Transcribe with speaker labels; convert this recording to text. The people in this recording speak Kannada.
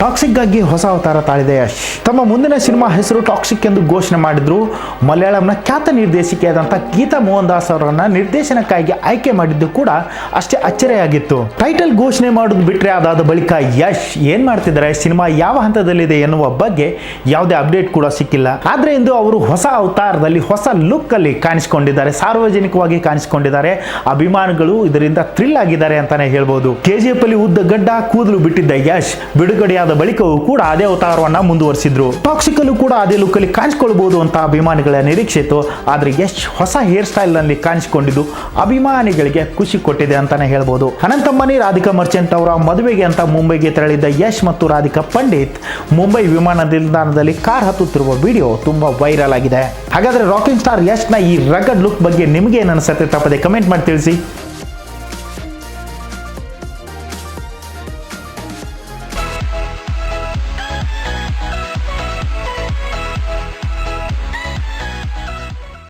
Speaker 1: ಟಾಕ್ಸಿಕ್ ಗಾಗಿ ಹೊಸ ಅವತಾರ ತಾಳಿದೆ ಯಶ್. ತಮ್ಮ ಮುಂದಿನ ಸಿನಿಮಾ ಹೆಸರು ಟಾಕ್ಸಿಕ್ ಎಂದು ಘೋಷಣೆ ಮಾಡಿದ್ರು. ಮಲಯಾಳಂನ ಖ್ಯಾತ ನಿರ್ದೇಶಕಿಯಾದಂಥ ಗೀತಾ ಮೋಹನ್ ದಾಸ್ ಅವರನ್ನ ನಿರ್ದೇಶನಕ್ಕಾಗಿ ಆಯ್ಕೆ ಮಾಡಿದ್ದು ಕೂಡ ಅಷ್ಟೇ ಅಚ್ಚರಿಯಾಗಿತ್ತು. ಟೈಟಲ್ ಘೋಷಣೆ ಮಾಡೋದು ಬಿಟ್ರೆ ಅದಾದ ಬಳಿಕ ಯಶ್ ಏನ್ ಮಾಡ್ತಿದ್ದಾರೆ, ಸಿನಿಮಾ ಯಾವ ಹಂತದಲ್ಲಿದೆ ಎನ್ನುವ ಬಗ್ಗೆ ಯಾವುದೇ ಅಪ್ಡೇಟ್ ಕೂಡ ಸಿಕ್ಕಿಲ್ಲ. ಆದ್ರೆ ಇಂದು ಅವರು ಹೊಸ ಅವತಾರದಲ್ಲಿ ಹೊಸ ಲುಕ್ ಅಲ್ಲಿ ಕಾಣಿಸಿಕೊಂಡಿದ್ದಾರೆ, ಸಾರ್ವಜನಿಕವಾಗಿ ಕಾಣಿಸಿಕೊಂಡಿದ್ದಾರೆ. ಅಭಿಮಾನಿಗಳು ಇದರಿಂದ ಥ್ರಿಲ್ ಆಗಿದ್ದಾರೆ ಅಂತಾನೆ ಹೇಳ್ಬೋದು. ಕೆಜಿಎಫ್ ಅಲ್ಲಿ ಉದ್ದ ಗಡ್ಡ ಕೂದಲು ಬಿಟ್ಟಿದ್ದ ಯಶ್ ಬಿಡುಗಡೆಯಾದ ಬಳಿಕವೂ ಕೂಡ ಅದೇ ಅವತಾರವನ್ನ ಮುಂದುವರಿಸಿದ್ರು. ಟಾಕ್ಸಿಕ್ ಅಲ್ಲೂ ಕೂಡ ಅದೇ ಲುಕ್ ಅಲ್ಲಿ ಕಾಣಿಸಿಕೊಳ್ಳಬಹುದು ಅಂತ ಅಭಿಮಾನಿಗಳ ನಿರೀಕ್ಷೆ ಇತ್ತು. ಆದ್ರೆ ಯಶ್ ಹೊಸ ಹೇರ್ ಸ್ಟೈಲ್ ನಲ್ಲಿ ಕಾಣಿಸಿಕೊಂಡಿದ್ದು ಅಭಿಮಾನಿಗಳಿಗೆ ಖುಷಿ ಕೊಟ್ಟಿದೆ ಅಂತಾನೆ ಹೇಳ್ಬೋದು. ಅನಂತಮ್ಮನಿ ರಾಧಿಕಾ ಮರ್ಚೆಂಟ್ ಅವರ ಮದುವೆಗೆ ಅಂತ ಮುಂಬೈಗೆ ತೆರಳಿದ್ದ ಯಶ್ ಮತ್ತು ರಾಧಿಕಾ ಪಂಡಿತ್ ಮುಂಬೈ ವಿಮಾನ ನಿಲ್ದಾಣದಲ್ಲಿ ಕಾರ್ ಹತ್ತುತ್ತಿರುವ ವಿಡಿಯೋ ತುಂಬಾ ವೈರಲ್ ಆಗಿದೆ. ಹಾಗಾದ್ರೆ ರಾಕಿಂಗ್ ಸ್ಟಾರ್ ಯಶ್ ನ ಈ ರಗಡ್ ಲುಕ್ ಬಗ್ಗೆ ನಿಮಗೆ ಏನು ಅನಿಸುತ್ತೆ ತಪ್ಪದೆ ಕಮೆಂಟ್ ಮಾಡಿ ತಿಳಿಸಿ.